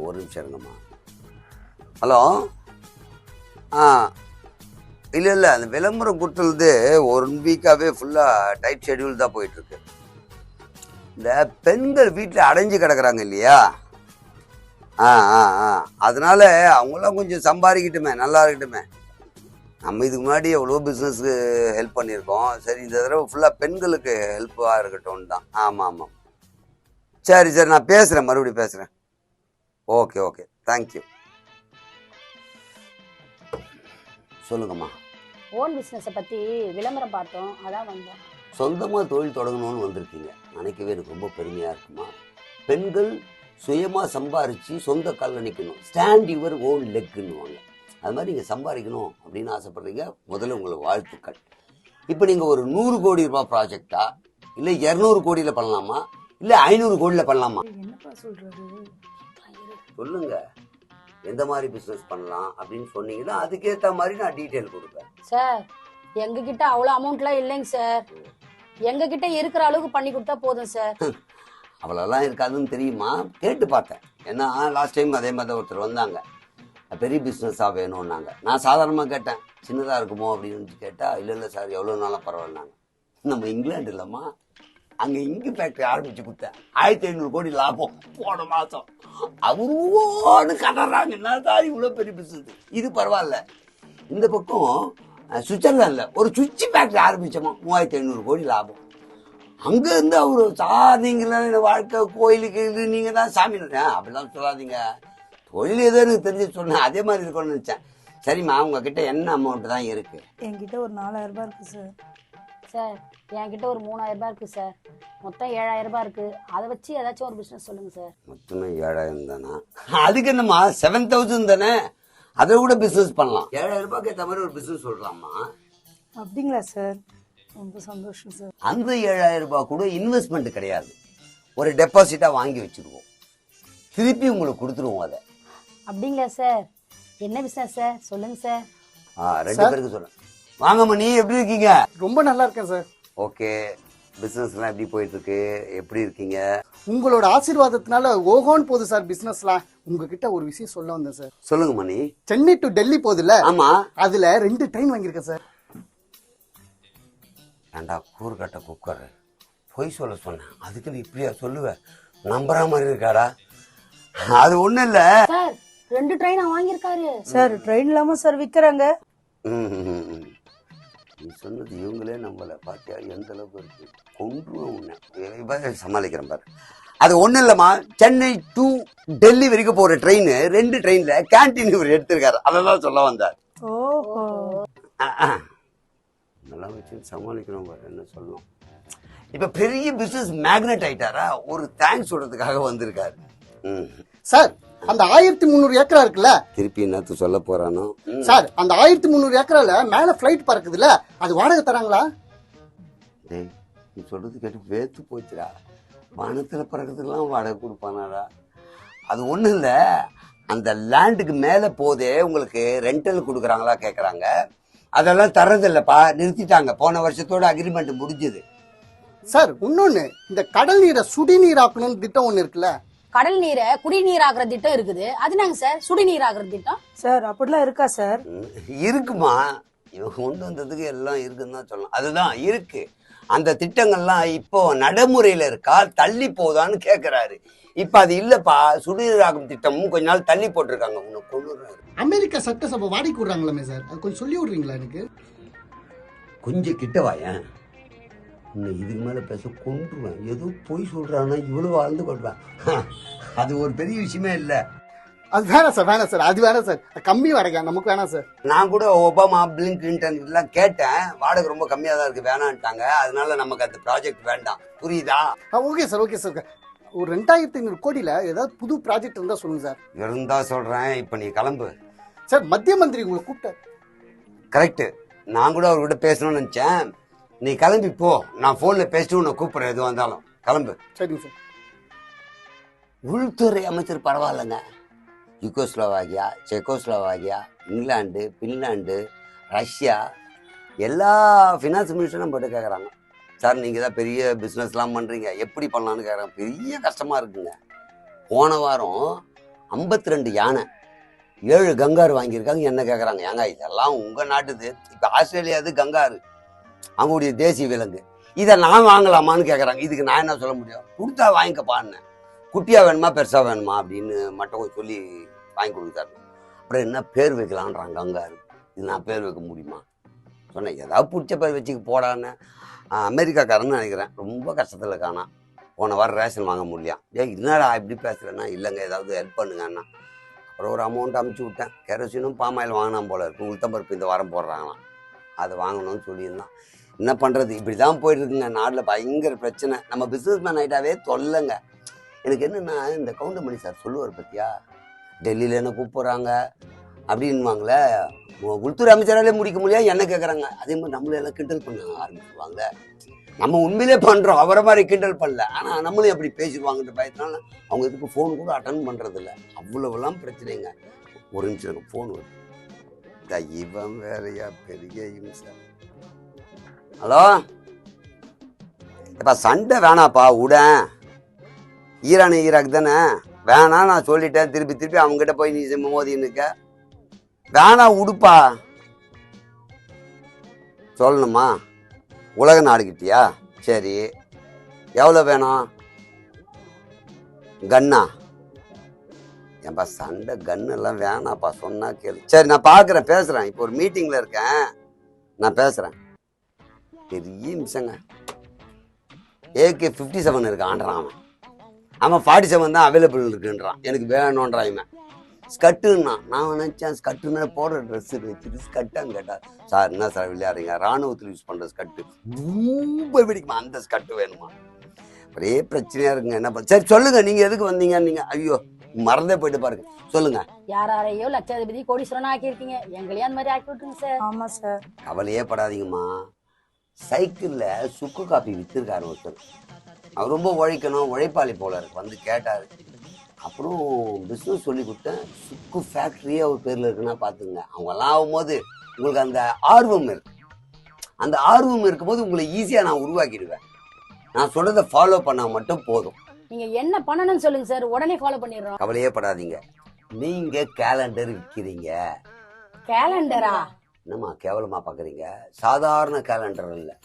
ஒரு நிமிஷம் இருங்கம்மா. ஹலோ. இல்லை அந்த விளம்பரம் கொடுத்துருது 1 வீக்காகவே ஃபுல்லாக டைட் ஷெட்யூல் தான் போயிட்டுருக்கு. இந்த பெண்கள் வீட்டில் அடைஞ்சு கிடக்குறாங்க இல்லையா, அதனால அவங்களாம் கொஞ்சம் சம்பாதிக்கட்டுமே, நல்லா இருக்கட்டுமே. நம்ம இதுக்கு முன்னாடி எவ்வளோ பிஸ்னஸ்க்கு ஹெல்ப் பண்ணியிருக்கோம். சரி, இந்த தடவை ஃபுல்லாக பெண்களுக்கு ஹெல்ப்பாக இருக்கட்டும் தான். ஆமாம். சரி நான் பேசுகிறேன், மறுபடியும் பேசுகிறேன். Okay thank you. சொல்லுங்கம்மா. ஓன் பிஸ்னஸை பற்றி விளம்பரம் பார்த்தோம், அதான் வந்தோம். சொந்தமாக தொழில் தொடங்கணும்னு வந்திருக்கீங்க, நினைக்கவே எனக்கு ரொம்ப பெருமையாக இருக்குமா. பெண்கள் சுயமாக சம்பாரித்து சொந்த காலில் நிற்கணும், ஸ்டாண்ட் யுவர் ஓன் லெக்குன்னுவாங்க. அது மாதிரி நீங்கள் சம்பாதிக்கணும் அப்படின்னு ஆசைப்படுறீங்க. முதல்ல உங்களுக்கு வாழ்த்துக்கள். இப்போ நீங்கள் ஒரு 100 கோடி ரூபாய் ப்ராஜெக்டா, இல்லை 200 கோடியில் பண்ணலாமா, இல்லை 500 கோடியில் பண்ணலாமா? என்னப்பா சொல்கிறது, சொல்லுங்க. எந்த மாதிரி பிஸ்னஸ் பண்ணலாம் அப்படின்னு சொன்னீங்கன்னா அதுக்கேற்ற மாதிரி நான் டீட்டெயில் கொடுப்பேன். சார், எங்ககிட்ட அவ்வளோ அமௌண்ட்லாம் இல்லைங்க சார். எங்ககிட்ட இருக்கிற அளவுக்கு பண்ணி கொடுத்தா போதும் சார். அவ்வளோலாம் இருக்காதுன்னு தெரியுமா, கேட்டு பார்த்தேன். ஏன்னா லாஸ்ட் டைம் அதே மாதிரி ஒருத்தர் வந்தாங்க, பெரிய பிஸ்னஸாக வேணும்னாங்க. நான் சாதாரணமாக கேட்டேன், சின்னதாக இருக்குமோ அப்படின்னு கேட்டால் இல்லை சார் எவ்வளோ நாளும் பரவாயில்லாங்க. நம்ம இங்கிலாந்து இல்லைம்மா, அங்கே இங்கு ஃபேக்ட்ரி ஆரம்பித்து கொடுத்தேன், 1500 கோடி லாபம் போன மாதம். அவரோடு கதறாங்கன்னா தான் இவ்வளோ பெரிய பிஸ்னஸ். இது பரவாயில்ல. இந்த பக்கம் சுவிட்சர்லாண்டில் ஒரு சுவிட்ச் ஃபேக்ட்ரி ஆரம்பித்தோமா, 3500 கோடி லாபம். அங்கேருந்து அவர் சார் நீங்களாம் வாழ்க்கை கோயிலுக்கு இது நீங்கள் தான் சாமி அப்படிலாம் சொல்லாதீங்க, தொழில் ஏதோ எனக்கு தெரிஞ்சு சொன்னேன், அதே மாதிரி இருக்கணும்னு நினச்சேன். சரிம்மா, உங்ககிட்ட என்ன அமௌண்ட் தான் இருக்குது? என்கிட்ட ஒரு 4000 ரூபாய் இருக்குது சார். சார், என்கிட்ட ஒரு 3000 ரூபாய் இருக்குது சார். மொத்தம் 7000 ரூபாய் இருக்குது. அதை வச்சு ஏதாச்சும் ஒரு பிஸ்னஸ் சொல்லுங்கள் சார். மொத்தமே 7000 தானா? அதுக்கு என்னம்மா 7000 தானே, அதை கூட பிஸ்னஸ் பண்ணலாம். 7000 ரூபாய்க்கு ஏற்ற மாதிரி ஒரு பிஸ்னஸ் சொல்கிறாம்மா. அப்படிங்களா சார்? ரொம்ப சந்தோஷம் சார். அந்த 7000 ரூபாய் கூட இன்வெஸ்ட்மெண்ட் கிடையாது, ஒரு டெபாசிட்டாக வாங்கி வச்சுருவோம், திருப்பி உங்களுக்கு கொடுத்துருவோம். அதை அப்படிங்களா சார்? என்ன பிஸ்னஸ் சார், சொல்லுங்க சார். 2 பேருக்கு சொல்லுங்க. வாங்கம்மா, நீ எப்படி இருக்கீங்க? ரொம்ப நல்லா இருக்கேன் சார். ஓகே, பிஸ்னஸ்லாம் எப்படி போயிட்டு இருக்கு, எப்படி இருக்கீங்க? உங்களோட ஆசீர்வாதத்தினால ஓஹோன்னு போகுது சார் பிசினஸ்லாம். உங்ககிட்ட ஒரு விஷயம் சொல்ல வந்தேன் சார். சொல்லுங்க மணி. சென்னை டு டெல்லி போகுதுல்ல, ஆமா, அதுல 2 ட்ரெயின் வாங்கியிருக்கேன் சார். ஏண்டா கூறுகட்ட குக்கர், பொய் சொல்ல சொன்னேன், அதுக்கு நீ இப்படியா சொல்லுவ? நம்புற மாதிரி இருக்காடா. அது ஒண்ணும் இல்ல சார், 2 ட்ரெயினா வாங்கியிருக்காரு சார். ட்ரெயின் இல்லாம சார் விற்கிறாங்க. நீ சொன்னது இவங்களே நம்மள பாத்தியா எந்த அளவுக்கு இருக்கு, கொன்றுவோம் சமாளிக்கிறேன் பாரு. அது ஒண்ணும் இல்லம்மா, சென்னை டு டெல்லி வரைக்கும் போற ட்ரெயின் 2 ட்ரெயின்ல கேன்டீன் இவர் எடுத்திருக்காரு, அதெல்லாம் சொல்ல வந்தார். ஓஹோ, நல்லா வச்சு சமாளிக்கிறோம் பாரு, என்ன சொல்லணும். இப்ப பெரிய பிசினஸ் மேக்னெட் ஆயிட்டாரா, ஒரு தேங்க்ஸ் சொல்றதுக்காக வந்திருக்காரு. சார், அந்த 1300 ஏக்கரா இருக்குல்ல, திருப்பி என்னத்து சொல்ல போறானோ சார், அந்த 1300 ஏக்கரால மேல பிளைட் பறக்குதுல்ல, அது வாடகை தராங்களா? டேய், நீ சொல்றது கேட்டு வேத்து போச்சுடா. வானத்துல பறக்கிறதுக்கெல்லாம் வாடகை கொடுப்பானாடா? அது ஒண்ணும் இல்ல, அந்த லேண்டுக்கு மேல போதே உங்களுக்கு ரெண்டல் கொடுக்குறாங்களா கேக்குறாங்க. அதெல்லாம் தர்றதில்லப்பா, நிறுத்திட்டாங்க. போன வருஷத்தோட அக்ரிமெண்ட் முடிஞ்சது. சார், இன்னொன்னு, இந்த கடல் நீரை சுடிநீர் ஆக்கணும்னு திட்டம் ஒண்ணு இருக்குல்ல, கடல் நீரை குடிநீர் ஆகுற திட்டம் இருக்குது. அது நாங்க சார் சுடிநீர் ஆகுற திட்டம் சார் அப்படிலாம் இருக்கா சார்? இருக்குமா, இவங்க கொண்டு வந்ததுக்கு எல்லாம் இருக்குன்னு தான் சொல்லலாம். அதுதான் இருக்கு. அந்த திட்டங்கள்லாம் இப்போ நடைமுறையில இருக்கா, தள்ளி போதான்னு கேக்குறாரு. இப்ப அது இல்லப்பா, சுடிநீர் ஆகும் திட்டமும் கொஞ்ச நாள் தள்ளி போட்டிருக்காங்க. உன்னை கொள்ளுறாரு. அமெரிக்கா சட்டசபை வாடகை விடுறாங்களாமே சார், அது கொஞ்சம் சொல்லி விடுறீங்களா எனக்கு? கொஞ்சம் கிட்ட வாயேன், இன்னும் இதுக்கு மேல பேச கொண்டுருவேன். ஏதோ பொய் சொல்றான்னா இவ்வளவு வாழ்ந்து கொள்வேன். அது ஒரு பெரிய விஷயமே இல்லை. அது வேணாம் சார், அது வேணாம் சார், கம்மி வாடகை நமக்கு வேணாம் சார். நான் கூட ஒபாமா, பில் கிளின்டன் எல்லாம் கேட்டேன், வாடகை ரொம்ப கம்மியா தான் இருக்கு, வேணான்ட்டாங்க. அதனால நமக்கு அந்த ப்ராஜெக்ட் வேண்டாம், புரியுதா? Okay sir. ஒரு 2500 கோடியில ஏதாவது புது ப்ராஜெக்ட் இருந்தா சொல்லுங்க சார். இருந்தா சொல்றேன், இப்ப நீ கிளம்பு. சார், மத்திய மந்திரி உங்களை கூப்பிட்டார். கரெக்ட், நான் கூட அவர்கிட்ட பேசணும்னு நினைச்சேன். நீ கிளம்பி போ, நான் போன்ல பேசிட்டு உன்னை கூப்பிடுறேன், எது வந்தாலும் கிளம்பு. சரிங்க சார். உள்துறை அமைச்சர் பரவாயில்லைங்க, யுகோஸ்லோவாகியா, செக்கோஸ்லோவாகியா, இங்கிலாந்து, பின்லாந்து, ரஷ்யா, எல்லா ஃபினான்ஸ் மினிஸ்டரும் போட்டு கேட்குறாங்க, சார் நீங்கள் தான் பெரிய பிஸ்னஸ்லாம் பண்ணுறீங்க, எப்படி பண்ணலான்னு கேட்குறாங்க. பெரிய கஷ்டமாக இருக்குங்க. போன வாரம் 52 யானை, 7 கங்காரு வாங்கியிருக்காங்க. என்ன கேட்குறாங்க, ஏங்க இதெல்லாம் உங்கள் நாட்டுது, இப்போ ஆஸ்திரேலியாது கங்காரு அவங்களுடைய தேசிய விலங்கு, இதை நான் வாங்கலாமான்னு கேட்குறாங்க. இதுக்கு நான் என்ன சொல்ல முடியும், கொடுத்தா வாங்கிக்கப்பான்னு. குட்டியாக வேணுமா பெருசாக வேணுமா அப்படின்னு மட்டும் சொல்லி வாங்கி கொடுத்தாரு. அப்புறம் என்ன பேர் வைக்கலான்றாங்க கங்காரு. இது நான் பேர் வைக்க முடியுமா சொன்னேன், ஏதாவது பிடிச்ச பேர் வச்சுக்க போடான்னு. அமெரிக்காக்காரன்னு நினைக்கிறேன், ரொம்ப கஷ்டத்தில் காணாம். போன வாரம் ரேஷன் வாங்க முடியல. என்னடா இப்படி பேசுகிறேன்னா, இல்லைங்க ஏதாவது ஹெல்ப் பண்ணுங்கண்ணா. அப்புறம் ஒரு அமௌண்ட் அமுச்சு விட்டேன். கெரோசினும் பாமாயில் வாங்கினா போல இருக்கு. உளுத்தம்பருப்பு இந்த வாரம் போடுறாங்களாம், அதை வாங்கணும்னு சொல்லியிருந்தான். என்ன பண்ணுறது, இப்படி தான் போயிட்டுருக்குங்க நாட்டில். பயங்கர பிரச்சனை. நம்ம பிஸ்னஸ் மேன் ஆகிட்டாவே தொல்லைங்க. எனக்கு என்னென்னா, இந்த கவுண்டமணி சார் சொல்லுவார் பற்றியா, டெல்லியில் என்ன கூப்பிட்றாங்க அப்படின்வாங்களே, உள்துறை அமைச்சராலே முடிக்க முடியாது என்ன கேட்குறாங்க. அதே மாதிரி நம்மள எல்லாம் கிண்டல் பண்ண ஆரம்பிச்சுருவாங்க. நம்ம உண்மையிலே பண்ணுறோம், அவரை மாதிரி கிண்டல் பண்ணல, ஆனால் நம்மளும் எப்படி பேசிடுவாங்கன்ற பயத்தினால அவங்க இதுக்கு ஃபோன் கூட அட்டன் பண்ணுறதில்ல. அவ்வளோவெல்லாம் பிரச்சனைங்க. ஒரு நிமிஷம் எனக்கு ஃபோன் வருது. இவன் வேறையா பெரிய இம்சை. ஹலோ, எப்பா சண்டை வேணாப்பா, உடன் ஈராக் தானே வேணாம், நான் சொல்லிட்டேன். திருப்பி அவங்ககிட்ட போய் நீ மோதின்னுக்க வேணா, உடுப்பா. சொல்லணுமா, உலக நாடுகிட்டியா? சரி, எவ்வளோ வேணும்? கன்னா? ஏன்பா சண்டை கன்னெல்லாம் வேணாப்பா, சொன்னா கேளு. சரி நான் பார்க்குறேன், பேசுகிறேன். இப்போ ஒரு மீட்டிங்கில் இருக்கேன், நான் பேசுகிறேன். பெரிய நிமிஷங்க. AK-57 இருக்கு ஆண்டுறான் அவன் 47 தான் அவைலபிள் இருக்குன்றான். எனக்கு வேணுன்றான் இவன். ஸ்கட்டுன்னா நான் நினச்சேன், ஸ்கட்டுன்னா போடுற ட்ரெஸ்ஸு வச்சுட்டு ஸ்கட்டான்னு கேட்டார். சார் என்ன சார் விளையாடுறீங்க, ராணுவத்தில் யூஸ் பண்ணுற ஸ்கட்டு ரொம்ப பிடிக்குமா, அந்த ஸ்கட்டு வேணுமா? ஒரே பிரச்சனையாக இருக்குங்க. என்ன பண்ண, சரி சொல்லுங்கள், நீங்கள் எதுக்கு வந்தீங்க? நீங்கள் ஐயோ மறந்தே போயிட்டு பாருங்க, சொல்லுங்க. யாரையோ லட்சாதிபதி கோடீஸ்வரனா ஆக்கியிருக்கீங்க, எங்களையும் அந்த மாதிரி ஆக்கி விட்டுருங்க சார். ஆமா சார். கவலையே படாதீங்கம்மா. சைக்கிளில் சுக்கு காப்பி விற்றுருக்காரு ஒருத்தர். அவர் ரொம்ப உழைக்கணும், உழைப்பாளி போல இருக்கு. வந்து கேட்டார். அப்புறம் பிஸ்னஸ் சொல்லி கொடுத்தேன். சுக்கு ஃபேக்ட்ரியே அவர் பேரில் இருக்குன்னா பார்த்துங்க. அவங்கெல்லாம் ஆகும்போது உங்களுக்கு அந்த ஆர்வம் இருக்கு. அந்த ஆர்வம் இருக்கும்போது உங்களை ஈஸியாக நான் உருவாக்கிடுவேன். நான் சொல்கிறத ஃபாலோ பண்ணால் மட்டும் போதும். நீங்கள் என்ன பண்ணணும்னு சொல்லுங்க சார், உடனே ஃபாலோ பண்ணிடுறோம். கவலையே படாதீங்க. நீங்கள் கேலண்டர் விற்கிறீங்க. கேலண்டரா? என்னம்மா கேவலமாக பார்க்குறீங்க? சாதாரண கேலண்டர் இல்லை,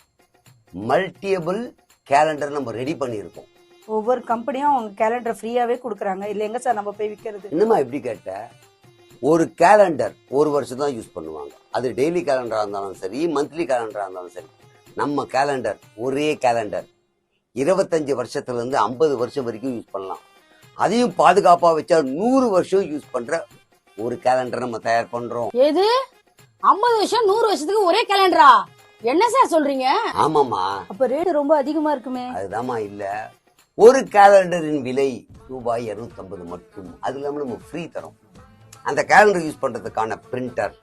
மல்டிபிள் கேலண்டர் நம்ம ரெடி பண்ணியிருக்கோம். ஒவ்வொரு கம்பெனியும் அவங்க கேலண்டர் ஃப்ரீயாவே கொடுக்குறாங்க. இல்லை எங்க சார் நம்ம போய் விற்கிறது? என்னம்மா எப்படி கேட்ட? ஒரு கேலண்டர் ஒரு வருஷம் தான் யூஸ் பண்ணுவாங்க. அது டெய்லி கேலண்டராக இருந்தாலும் சரி, மந்த்லி கேலண்டராக இருந்தாலும் சரி. நம்ம கேலண்டர் ஒரே கேலண்டர் 25 வருஷத்துலேருந்து 50 வருஷம் வரைக்கும் யூஸ் பண்ணலாம். அதையும் பாதுகாப்பாக வச்சா 100 வருஷம் யூஸ் பண்ணுற ஒரு கேலண்டர் நம்ம தயார் பண்ணுறோம். எது 50 வருஷம் 100 வருஷத்துக்கு ஒரே கேலண்டரா? என்ன சார் சொல்றீங்க? ஆமாம்மா. அப்ப ரேட் ரொம்ப அதிகமா இருக்குமே. அதுதாம்மா இல்லை, ஒரு கேலண்டரின் விலை ரூபாய் 250 மட்டும். அது இல்லாமல் நம்ம ஃப்ரீ தரோம். அந்த கேலண்டர் யூஸ் பண்ணுறதுக்கான பிரிண்டர்,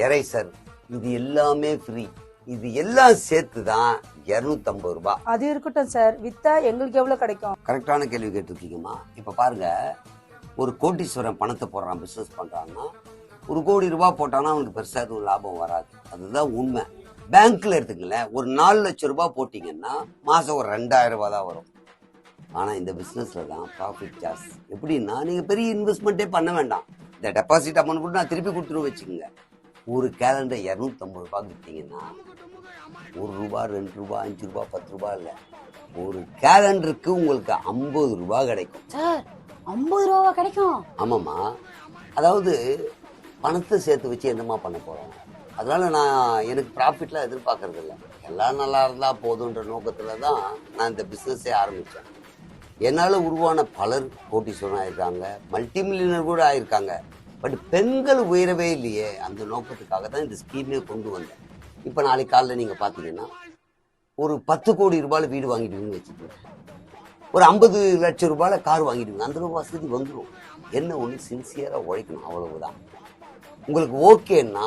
எரேசர், இது எல்லாமே ஃப்ரீ. இது எல்லாம் சேர்த்து தான் 250 ரூபாய். அது இருக்கட்டும் சார், வித்தா எங்களுக்கு எவ்வளவு கிடைக்கும்? கரெக்டான கேள்வி கேட்டிருக்கீங்கம்மா. இப்போ பாருங்க, ஒரு கோட்டீஸ்வரன் பணத்தை போடுறான், பிஸ்னஸ் பண்ணுறான்னா 1 கோடி ரூபாய் போட்டானா அவனுக்கு பெருசாக எதுவும் லாபம் வராது. அதுதான் உண்மை. பேங்க்ல எடுத்துக்கங்களேன், ஒரு 4 லட்சம் ரூபாய் போட்டிங்கன்னா மாதம் ஒரு 2000 ரூபாய் தான் வரும். ஆனால் இந்த பிஸ்னஸில் தான் ப்ராஃபிட் ஜாஸ்தி. எப்படின்னா, நீங்கள் பெரிய இன்வெஸ்ட்மெண்ட்டே பண்ண வேண்டாம். இந்த டெபாசிட் அமௌண்ட் கூட நான் திருப்பி கொடுத்துருவேன் வச்சுக்கோங்க. ஒரு கேலண்டர் 250 ரூபாய் விற்றீங்கன்னா 1 ரூபா, 2 ரூபா, 5 ரூபா, 10 ரூபா இல்லை, ஒரு கேலண்டருக்கு உங்களுக்கு 50 ரூபாய் கிடைக்கும். சார் 50 ரூபா கிடைக்கும்? ஆமாம்மா. அதாவது பணத்தை சேர்த்து வச்சு என்னமா பண்ண போகிறோம். அதனால நான் எனக்கு ப்ராஃபிட்லாம் எதிர்பார்க்கறது இல்லை. எல்லாம் நல்லா இருந்தால் போதுன்ற நோக்கத்தில் தான் நான் இந்த பிஸ்னஸே ஆரம்பித்தேன். என்னால் உருவான பலர் கோட்டீஸ்வரன் ஆயிருக்காங்க, மல்டி மில்லியனர் கூட ஆயிருக்காங்க. பட் பெண்கள் உயரவே இல்லையே. அந்த நோக்கத்துக்காக தான் இந்த ஸ்கீமே கொண்டு வந்தேன். இப்போ நாளைக்கு காலையில் நீங்கள் பார்த்தீங்கன்னா ஒரு 10 கோடி ரூபாயில் வீடு வாங்கிடுவீங்கன்னு வச்சுக்கோங்க, ஒரு 50 லட்சம் ரூபாயில் கார் வாங்கிடுவீங்க. அந்த ரூபா வசதி வந்துடும். என்ன ஒன்று, சின்சியராக உழைக்கணும், அவ்வளவுதான். உங்களுக்கு ஓகேன்னா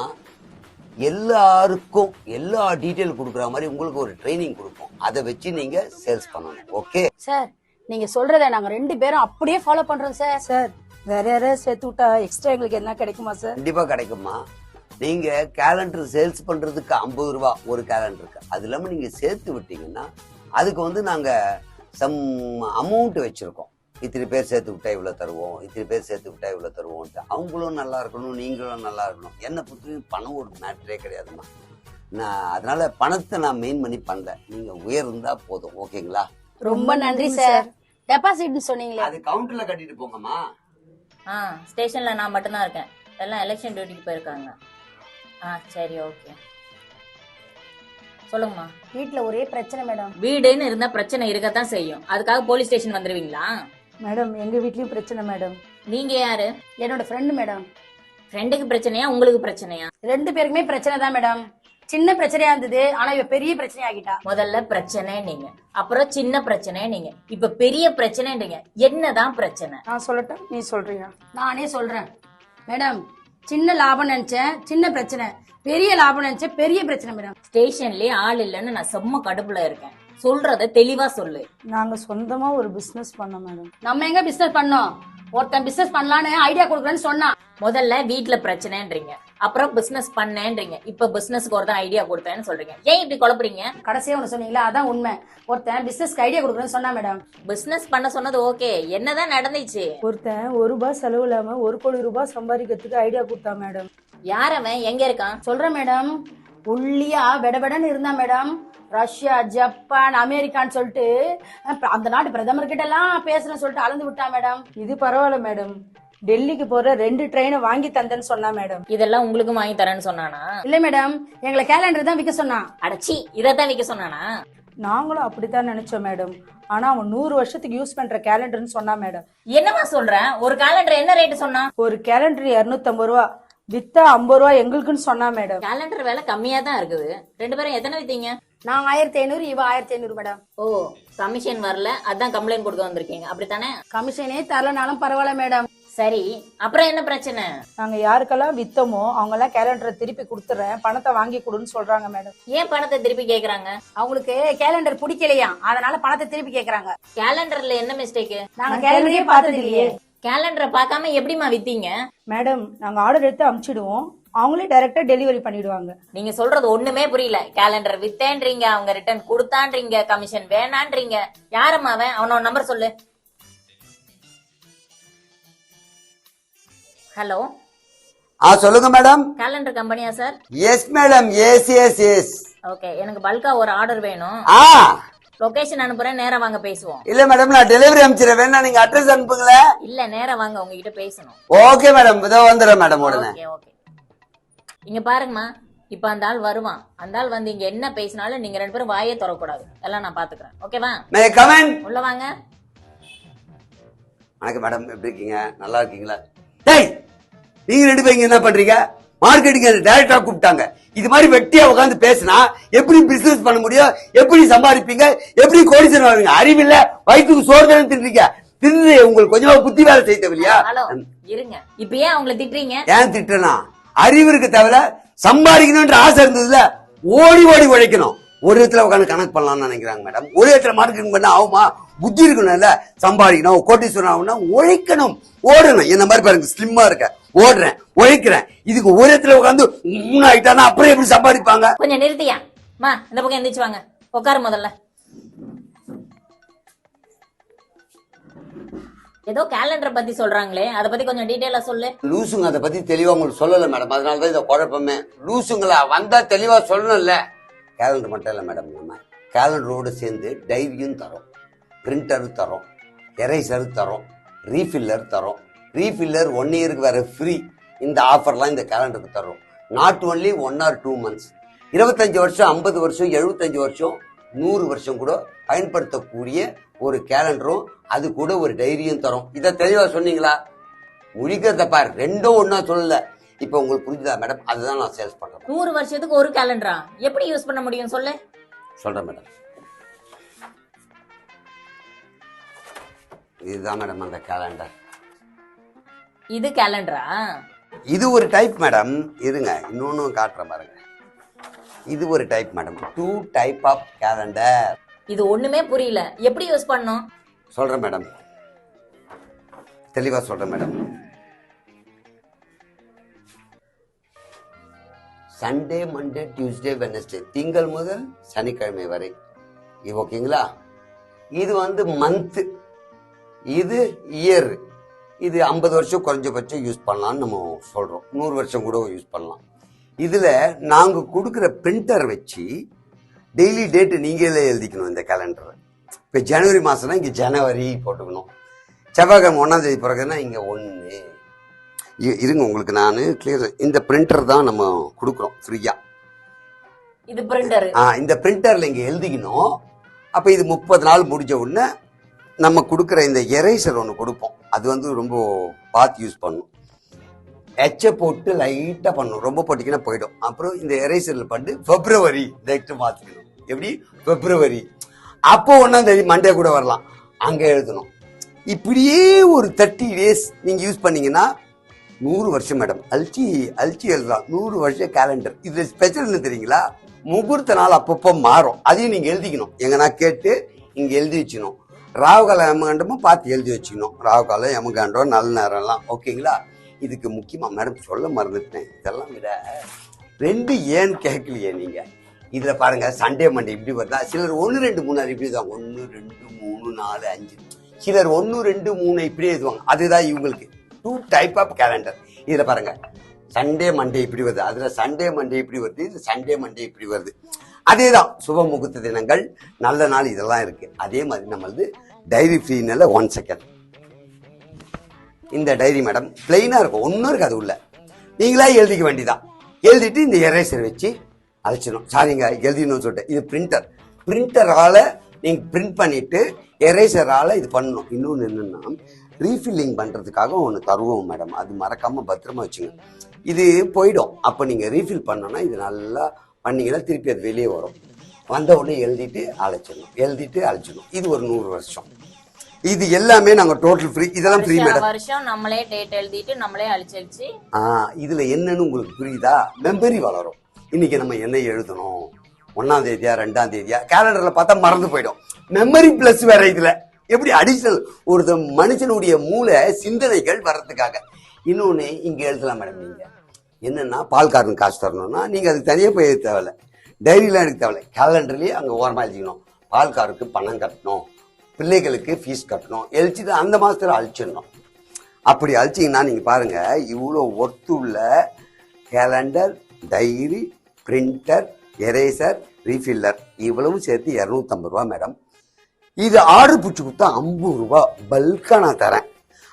எல்லாருக்கும் எல்லா டீட்டெயில் கொடுக்குற மாதிரி உங்களுக்கு ஒரு ட்ரைனிங் கொடுப்போம். அதை வச்சு நீங்க சேல்ஸ் பண்ணணும். ஓகே சார், நீங்க சொல்றத நாங்க 2 பேரும் அப்படியே ஃபாலோ பண்றோம் சார். சார் வேற யாராவது சேர்த்து விட்டா எக்ஸ்ட்ரா எங்களுக்கு என்ன கிடைக்குமா சார்? கண்டிப்பா கிடைக்குமா. நீங்க கேலண்டர் சேல்ஸ் பண்றதுக்கு 50 ரூபா ஒரு கேலண்டருக்கு. அது இல்லாம நீங்க சேர்த்து விட்டீங்கன்னா அதுக்கு வந்து நாங்க சம் அமௌண்ட் வச்சிருக்கோம். இத்தனை பேர் சேர்த்து விட்டா இவ்வளோ தருவோம், இத்தனை பேர் சேர்த்து விட்டா இவ்வளோ தருவோம்ட்டு. அவங்களும் நல்லா இருக்கணும், நீங்களும் நல்லா இருக்கணும். என்னை பொறுத்த பணம் ஒரு மேட்ரே கிடையாதுமா. நான் அதனால பணத்தை நான் மெயின் பண்ணி பண்ணல. நீங்க உயர்ந்தா போதும். ஓகேங்களா? ரொம்ப நன்றி சார். டெபாசிட்னு சொன்னீங்களே, அது கவுண்டர்ல கட்டிட்டு போங்கம்மா. ஸ்டேஷன்ல நான் மட்டும்தான் இருக்கேன், எல்லாம் எலெக்ஷன் டியூட்டிக்கு போயிருக்காங்க. சரி ஓகே, சொல்லுங்கம்மா. வீட்ல ஒரே பிரச்சனை மேடம். வீடுன்னு இருந்தா பிரச்சனை இருக்கத்தான் செய்யும். அதுக்காக போலீஸ் ஸ்டேஷன் வந்துருவீங்களா? மேடம் எங்க வீட்லயும் பிரச்சனை மேடம். நீங்க யாரு? என்னோட ஃப்ரெண்டு மேடம். ஃப்ரெண்டுக்கு பிரச்சனையா உங்களுக்கு பிரச்சனையா? 2 பேருக்குமே பிரச்சனை தான் மேடம். சின்ன பிரச்சனையா இருந்தது, ஆனா இவ பெரிய பிரச்சனை ஆகிட்டா. முதல்ல பிரச்சனை நீங்க, அப்புறம் சின்ன பிரச்சனை நீங்க, இப்ப பெரிய பிரச்சனைன்றீங்க. என்னதான் பிரச்சனை? நான் சொல்லட்டா, நீ சொல்றியா? நானே சொல்றேன் மேடம். சின்ன லாபம் நினைச்சேன், சின்ன பிரச்சனை. பெரிய லாபம் நினைச்சேன், பெரிய பிரச்சனை மேடம். ஸ்டேஷன்லயே ஆள் இல்லைன்னு நான் செம்ம கடுப்புல இருக்கேன். சொல்றத தெளிவா சொல்லு. நாங்க சொந்தமா ஒரு பிசினஸ் பண்ணோம் மேடம். நம்ம எங்க பிசினஸ் பண்ணோம்? ஒருத்தன் பிசினஸ் பண்ணலான்னு ஐடியா கொடுக்குறேன்னு சொன்னான். முதல்ல வீட்ல பிரச்சனைன்றீங்க, அப்புறம் பிசினஸ் பண்ணேன்றீங்க, இப்ப பிசினஸ்க்கு ஒரு ஐடியா கொடுத்தேன்னு சொல்றீங்க. ஏன் இப்படி குழப்பறீங்க? கடைசியா ஒண்ணு சொன்னீங்களா, அதான் உண்மை. ஒருத்தன் பிசினஸ்க்கு ஐடியா கொடுக்குறேன்னு சொன்னா மேடம். பிசினஸ் பண்ண சொன்னது ஓகே, என்னதான் நடந்துச்சு? ஒருத்தன் 1 ரூபாய் செலவு இல்லாம 1 கோடி ரூபாய் சம்பாதிக்கிறதுக்கு ஐடியா கொடுத்தான் மேடம். யார் அவன்? எங்க இருக்கான்? சொல்றேன் மேடம். ஒல்லியா வெடவெடன்னு இருந்தா மேடம். ரஷ்யா, ஜப்பான், அமெரிக்கான்னு சொல்லிட்டு அந்த நாட்டு பிரதமர் கிட்ட எல்லாம் பேசுறேன்னு சொல்லிட்டு அளந்து விட்டா மேடம். இது பரவாயில்ல மேடம், டெல்லிக்கு போற 2 ட்ரெயினை வாங்கி தந்தேன்னு சொன்னா மேடம். இதெல்லாம் உங்களுக்கு வாங்கி தரேன்னு சொன்னானா? இல்ல மேடம், எங்களை கேலண்டர் தான் விற்க சொன்னான். அடச்சி, இதத்தான் விற்க சொன்னானா? நாங்களும் அப்படித்தான் நினைச்சோம் மேடம். ஆனா அவன் 100 வருஷத்துக்கு யூஸ் பண்ற கேலண்டர்னு சொன்னா மேடம். என்னமா சொல்றேன்? ஒரு கேலண்டர் என்ன ரேட் சொன்னா? ஒரு கேலண்டர் 250 ரூபா, வித்தா 50 ரூபா எங்களுக்குன்னு சொன்னா மேடம். கேலண்டர் விலை கம்மியா தான் இருக்குது. 2 பேரும் எத்தனை வித்தீங்க? நாங்க 1500, இவ 1500 மேடம். ஓ, கமிஷன் வரல, அதான் கம்ப்ளைண்ட் கொடுக்க வந்திருக்கீங்க, அப்படித்தானே? கமிஷனே தரலனாலும் பரவாயில்ல மேடம். சரி, அப்புறம் என்ன பிரச்சனை? நாங்க யாருக்கெல்லாம் வித்தோமோ அவங்க எல்லாம் கேலண்டரை திருப்பி கொடுத்துறேன், பணத்தை வாங்கி கொடுன்னு சொல்றாங்க மேடம். ஏன் பணத்தை திருப்பி கேக்குறாங்க? அவங்களுக்கு கேலண்டர் பிடிக்கலையா, அதனால பணத்தை திருப்பி கேக்குறாங்க. கேலண்டர்ல என்ன மிஸ்டேக்? நாங்க கேலண்டரே பார்த்தது இல்லையே. கேலண்டரை பார்க்காம எப்படிமா வித்தீங்க? மேடம் நாங்க ஆர்டர் எடுத்து அனுப்பிச்சிடுவோம், அவங்களே டைரக்டா டெலிவரி பண்ணிடுவாங்க. நீங்க சொல்றது ஒண்ணுமே புரியல. கேலண்டர் வித்தேன்றீங்க, அவங்க ரிட்டர்ன் கொடுத்தான்றீங்க, கமிஷன் வேணான்றீங்க. யாரம்மா அவன்? அவனோட நம்பர் சொல்லு. ஹலோ, சொல்லுங்க மேடம். கேலண்டர் கம்பெனியா sir? Yes madam, yes yes yes. Okay, எனக்கு பல்கா ஒரு ஆர்டர் வேணும். லொகேஷன் அனுப்புறேன், நேரா வாங்க பேசுவோம். இல்ல மேடம், நான் டெலிவரி அனுப்பிச்சிடுறேன், வேணா நீங்க அட்ரஸ் அனுப்புங்களேன். இல்ல, நேரா வாங்க, உங்ககிட்ட பேசணும். ஓகே மேடம், இதோ வந்துடுறேன் மேடம் உடனே. Okay okay. இங்க பாருங்கம்மா, இப்ப அந்த ஆள் வருவான். அந்த ஆள் வந்து இங்க என்ன பேசினாலும் நீங்க 2 பேரும் வாயே திறக்கூடாது. எல்லாம் நான் பாத்துக்கிறேன். ஓகேவா? May come in. உள்ள வாங்க. வணக்கம் மேடம், எப்படி இருக்கீங்க? நல்லா இருக்கீங்களா? டேய், நீங்க 2 பேரும் இங்க என்ன பண்றீங்க? மார்க்கெட்டிங் டைரக்டா கூப்பிட்டாங்க. இது மாதிரி வெட்டியா உட்காந்து பேசினா எப்படி பிசினஸ் பண்ண முடியும்? எப்படி சம்பாதிப்பீங்க? எப்படி கோடீஸ்வரன் வருவீங்க? அறிவில்ல, வயிற்றுக்கு சோறு தானே தின்றீங்க. தின்னு உங்களுக்கு கொஞ்சமா புத்தி வேலை செய்ய தேவையா? ஹலோ, இருங்க. இப்ப ஏன் அவங்கள திட்டுறீங்க? ஏன் திட்டுனா? அறிவு இருக்கு தவிர சம்பாதிக்கணும்ன்ற ஆசை இருந்ததுல ஓடி ஓடி உழைக்கணும். ஒரு இடத்துல உட்காந்து கணக்கு பண்ணலாம்னு நினைக்கிறாங்க மேடம். ஒரு இடத்துல மார்க்கெட்டிங் பண்ண ஆகுமா? புத்தி இருக்கணும்ல. சம்பாதிக்கணும், கோட்டீஸ்வரன் ஆகும்னா உழைக்கணும், ஓடணும். என்ன மாதிரி பாருங்க, ஸ்லிம்மா இருக்க, ஓடுறேன், உழைக்கிறேன். இதுக்கு ஒரு இடத்துல உட்காந்து ஆயிட்டானா அப்புறம் எப்படி சம்பாதிப்பாங்க? கொஞ்சம் நிறுத்தியா மா, இந்த பக்கம் எந்திரிச்சு வாங்க, உட்காரு. முதல்ல ஏதோ கேலண்டர் பத்தி சொல்றாங்களே, அத பத்தி கொஞ்சம் டீடைலா சொல்லு. லூசுங்க அதை பத்தி தெளிவா உங்களுக்கு சொல்லல மேடம், அதனாலதான் இதை குழப்பமே. லூசுங்களா வந்தா தெளிவா சொல்லணும்ல. கேலண்டர் மட்டும் இல்ல மேடம், நம்ம கேலண்டரோடு சேர்ந்து டைரியும் தரோம், பிரிண்டர் தரோம், எரேசர் தரோம், ரீஃபில்லர் தரோம். ரீஃபில்லர் 1 இயருக்கு வேற ஃப்ரீ. இந்த ஆஃபர்லாம் இந்த கேலண்டருக்கு தரோம். நாட் ஒன்லி 1 or 2 months, 25 வருஷம், 50 வருஷம், 75 வருஷம், 100 வருஷம் கூட பயன்படுத்தக்கூடிய ஒரு கேலண்டரும் அது கூட ஒரு டைரியும் தரும். இதை தெளிவா சொன்னீங்களா? முடிக்கிறத பாரு, 2ம் ஒன்னா சொல்லல. இப்ப உங்களுக்கு புரிஞ்சுதா மேடம்? அதுதான் நான் சேல்ஸ் பண்றேன். 100 வருஷத்துக்கு ஒரு கேலண்டரா? எப்படி யூஸ் பண்ண முடியும் சொல்லு. சொல்றேன் மேடம். இதுதான் மேடம் அந்த கேலண்டர். இது கேலண்டரா? இது ஒரு டைப் மேடம். இருங்க, இன்னொன்னு காட்டுறேன் பாருங்க. இது ஒரு type madam. 2 type of calendar. இது ஒண்ணுமே புரியல, எப்படி யூஸ் பண்ணணும்? சொல்றேன் மேடம், தெளிவா சொல்றேன் madam. Sunday, Monday, Tuesday, Wednesday, திங்கள் முதல் சனிக்கிழமை வரை. இது ஓகேங்களா? இது வந்து மந்த். இது இயர். இது 50 வருஷம் குறைஞ்சபட்சம் யூஸ் பண்ணலாம்னு நம்ம சொல்றோம். 100 வருஷம் கூட யூஸ் பண்ணலாம். இதுல நாங்க கொடுக்குற பிரிண்டர் வச்சு டெய்லி டேட்டு நீங்களே எழுதிக்கணும். இந்த கேலண்டர் இப்போ ஜனவரி மாசம்னா இங்க ஜனவரி போட்டுக்கணும். செவ்வாய்க்கிழமை 1ஆம் தேதி பிறகுன்னா இங்க 1. இருங்க உங்களுக்கு நான் கிளியர். இந்த பிரிண்டர் தான் நம்ம கொடுக்குறோம் ஃப்ரீயா. இது பிரிண்டர். இந்த பிரிண்டர்ல இங்க எழுதிக்கணும். அப்ப இது 30 நாள் முடிஞ்ச உடனே நம்ம கொடுக்குற இந்த எரேசர் ஒன்று கொடுப்போம். அது வந்து ரொம்ப பார்த்து யூஸ் பண்ணும். எச்சை போட்டு லைட்டாக பண்ணணும். ரொம்ப போட்டிங்கன்னா போயிடும். அப்புறம் இந்த எரேசரில் பண்ணி பிப்ரவரி நெக்ஸ்ட் மாற்றிக்கணும். எப்படி பிப்ரவரி அப்போ 1ஆம் தேதி மண்டே கூட வரலாம். அங்கே எழுதணும். இப்படியே ஒரு 30 days நீங்கள் யூஸ் பண்ணீங்கன்னா 100 வருஷம் மேடம். அழிச்சி எழுதலாம். 100 வருஷம் கேலண்டர். இதில் ஸ்பெஷல் என்ன தெரியுங்களா? முகூர்த்த நாள் அப்பப்போ மாறும். அதையும் நீங்கள் எழுதிக்கணும். எங்கன்னா கேட்டு இங்கே எழுதி வச்சுக்கணும். ராகுகாலம் யமகண்டமும் பார்த்து எழுதி வச்சுக்கணும். ராகுகாலம் யமகண்டம் நல்ல நேரம்லாம் ஓகேங்களா? இதுக்கு முக்கியமாக மேடம் சொல்ல மறந்துட்டேன். இதெல்லாம் விட 2 ஏன்னு கேட்கலையே நீங்கள். இதில் பாருங்கள், சண்டே மண்டே இப்படி வருதா? சிலர் 1 2 3 இப்படி தான் 1 2 3 4 5. சிலர் 1 2 3 இப்படியே எழுதுவாங்க. அதுதான் இவங்களுக்கு 2 டைப் ஆஃப் கேலண்டர். இதில் பாருங்கள், சண்டே மண்டே இப்படி வருது, அதில் சண்டே மண்டே இப்படி வருது, இது சண்டே மண்டே இப்படி வருது. அதே தான் சுப முகூர்த்த தினங்கள், நல்ல நாள், இதெல்லாம் இருக்கு. அதே மாதிரி நம்மளது டைரி ஃப்ரீனால 1 செகண்ட். இந்த டைரி மேடம் பிளெயினா இருக்கும், ஒன்றும் இருக்காது உள்ள. நீங்களா எழுதிக்க வேண்டியதான். எழுதிட்டு இந்த எரேசர் வச்சு அழைச்சிடணும். சாரிங்க எழுதிடணும்னு சொல்லிட்டு. இது பிரிண்டரால நீங்க பிரிண்ட் பண்ணிட்டு எரேசரால இது பண்ணணும். இன்னொன்று என்னன்னா, ரீஃபில்லிங் பண்றதுக்காக ஒன்று தருவோம் மேடம். அது மறக்காம பத்திரமா வச்சுங்க. இது போயிடும். அப்போ நீங்க ரீஃபில் பண்ணோன்னா இது நல்லா பண்ணீங்கன்னா திருப்பி அது வெளியே வரும். வந்த உடனே எழுதிட்டு அழைச்சிடணும். இது ஒரு 100 வருஷம். இது எல்லாமே நாங்க டோட்டல் ஃப்ரீ. இதெல்லாம் ஃப்ரீ மேடம். வருஷம் நம்மளே டேட் எழுதிட்டு நம்மளே அழிச்சு. இதுல என்னன்னு உங்களுக்கு புரியுதா? மெமரி வளரும். இன்னைக்கு நம்ம என்ன எழுதணும், 1ஆம் தேதியா 2ஆம் தேதியா, கேலண்டர்ல பார்த்தா மறந்து போயிடும். மெமரி பிளஸ் வேற. இதுல எப்படி அடிஷனல் ஒரு மனுஷனுடைய மூளை சிந்தனைகள் வர்றதுக்காக இன்னொன்னு இங்க எழுதலாம் மேடம். நீங்க என்னன்னா, பால்காரன் காசு தரணும்னா நீங்க அதுக்கு தனியாக போய் தேவையில்ல. டைரிலாம் எனக்கு தேவையில்ல. கேலண்டர்லயே அங்கே ஓரமாக எழுதிக்கணும். பால்காருக்கு பணம் கட்டணும், பிள்ளைகளுக்கு ஃபீஸ் கட்டணும், எழுச்சிட்டு அந்த மாதத்துல அழிச்சிடணும். அப்படி அழிச்சிங்கன்னா நீங்கள் பாருங்க, இவ்வளோ ஒர்த்து உள்ள கேலண்டர், டைரி, பிரிண்டர், எரேசர், ரீஃபில்லர் இவ்வளவும் சேர்த்து 250 ரூபா மேடம். இது ஆர்டர் பிடிச்சி கொடுத்தா 50 ரூபா பல்கா நான் தரேன்.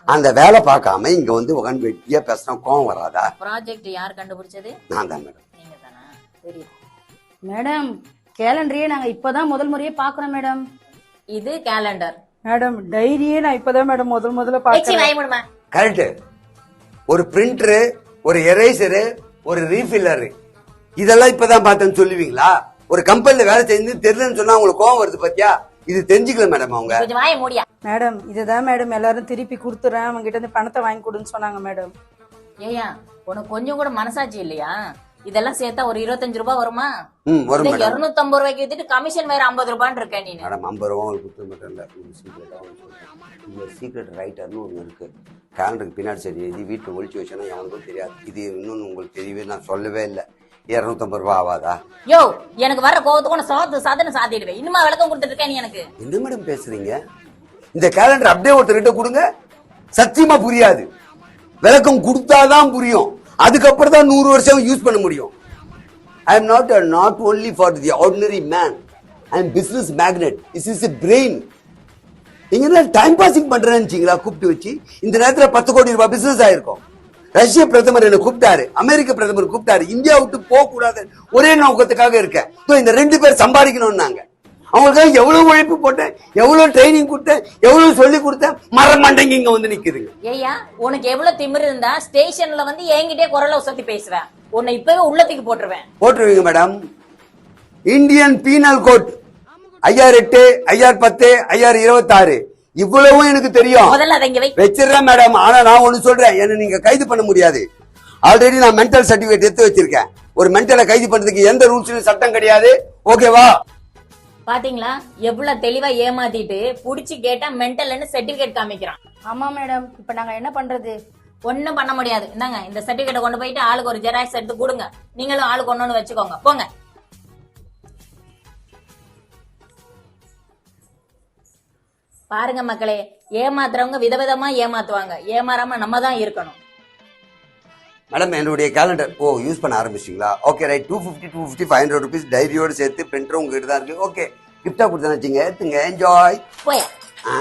அந்த வேலை பார்க்காம இங்க வந்து உட்காந்து வெட்டியா பேசினா கோவம் வராதா? ப்ராஜெக்ட் யார் கண்டுபிடிச்சது? நான் தான் மேடம். நீங்க தானா? தெரியுது மேடம். கேலண்டரையே நாங்க இப்பதான் முதல் முறையே பாக்குறோம் மேடம். இது கேலண்டர். மேடம் டைரியே நான் இப்பதான் மேடம் முதல்ல பாக்கிறேன். கரெக்ட். ஒரு பிரிண்டரு, ஒரு எரேசரு, ஒரு ரீஃபில்லரு, இதெல்லாம் இப்பதான் பார்த்தேன்னு சொல்லுவீங்களா? ஒரு கம்பெனில வேலை செஞ்சு தெரியலன்னு சொன்னா உங்களுக்கு கோவம் வருது பாத்தியா? இது தெரிஞ்சுக்கல மேடம். அவங்க கொஞ்சம் வாயை மூடியா. மேடம் இதுதான் மேடம் எல்லாரும் திருப்பி கொடுத்துறேன், அவங்க கிட்ட இருந்து பணத்தை வாங்கி கொடுன்னு சொன்னாங்க மேடம். ஏயா உனக்கு கொஞ்சம் கூட மனசாட்சி இல்லையா? இதெல்லாம் சேர்த்தா ஒரு 25 ரூபாய் வருமா? வரும் மேடம். 250 ரூபாய்க்கு வித்துட்டு கமிஷன் வேற 50 ரூபான்னு இருக்கேன் நீ. மேடம் 50 ரூபா உங்களுக்கு கொடுத்து மட்டும் இல்ல, இந்த சீக்ரெட் ரைட்டர்னு ஒன்று இருக்கு. கேலண்டருக்கு பின்னாடி சரி எழுதி வீட்டில் ஒழிச்சு வச்சோன்னா எவனுக்கும் தெரியாது. இது இன்னொன்று உங்களுக்கு தெரியவே நான் சொல்லவே இல்லை. 250 ரூபா ஆகாதா? யோ, எனக்கு வர கோவத்துக்கு சாதனை சாத்திடுவேன். இன்னுமா விளக்கம் கொடுத்துட்டு இருக்கேன் நீ எனக்கு. என்ன மேடம் பேசுறீங்க? இந்த கேலண்டர் அப்படியே ஒருத்தர்கிட்ட கொடுங்க, சத்தியமா புரியாது. விளக்கம் கொடுத்தாதான் புரியும். அதுக்கப்புறம் தான் 100 வருஷம் யூஸ் பண்ண முடியும். I am not only for the ordinary man. I am business magnet. This is a brain. நீங்க என்ன டைம் பாசிங் பண்றேன்னு கூப்பிட்டு வச்சு இந்த நேரத்துல 10 கோடி ரூபாய் பிசினஸ் ஆயிருக்கும். ரஷ்ய பிரதமர் என்ன கூப்பிட்டாரு, அமெரிக்க பிரதமர் கூப்பிட்டாரு. இந்தியா விட்டு போக கூடாது ஒரே நோக்கத்துக்காக இருக்கேன். இந்த 2 பேர் சம்பாதிக்கணும்னாங்க. அவங்களுக்காக எவ்வளவு உழைப்பு போட்டேன், எவ்வளவு ட்ரைனிங் கொடுத்தேன், எவ்வளவு சொல்லி கொடுத்தேன். மரமண்டைங்க இங்க வந்து நிக்குதுங்க. ஏய்யா, உனக்கு எவ்வளவு திமிரு இருந்தா ஸ்டேஷன்ல வந்து என்கிட்டே குரல உசத்தி பேசுவேன். உன்னை இப்பவே உள்ளத்துக்கு போட்டுருவீங்க மேடம். இந்தியன் பீனல் கோட் 5008, 5010, 5026 இவ்வளவும் எனக்கு தெரியும். முதல்ல அதை இங்க வச்சிடறேன் மேடம். ஆனா நான் ஒண்ணு சொல்றேன், என்ன நீங்க கைது பண்ண முடியாது. ஆல்ரெடி நான் மென்டல் சர்டிபிகேட் எடுத்து வச்சிருக்கேன். ஒரு மென்டலை கைது பண்றதுக்கு எந்த ரூல்ஸ்லயும் சட்டம் கிடையாது. ஓகேவா? பாத்தீங்களா எவ்வளவு தெளிவா ஏமாத்திட்டு புடிச்சு கேட்டா மென்டல்னு சர்டிபிகேட் காமிக்கிறான். ஆமா மேடம். இப்ப நாங்க என்ன பண்றது? ஒண்ணும் பண்ண முடியாது. இந்தாங்க இந்த சர்டிபிகேட்டை கொண்டு போயிட்டு ஆளுக்கு ஒரு ஜெராக்ஸ் எடுத்து கொடுங்க. நீங்களும் ஆளுக்கு ஒண்ணு வச்சுக்கோங்க. போங்க. பாருங்க மக்களே, ஏமாத்துறவங்க விதவிதமா ஏமாத்துவாங்க. ஏமாறாம நம்ம தான் இருக்கணும். மேடம் என்னுடைய கேலண்டர் யூஸ் பண்ண ஆரம்பிச்சிங்களா? Okay right. 250 500 ருபீஸ் டைரியோடு சேர்த்து பிரிண்டரும் உங்ககிட்ட தான் இருக்கு. ஓகே, கிஃப்டா கொடுத்தேன்னு வச்சுங்க, எடுத்துங்க, என்ஜாய். போயா. ஆ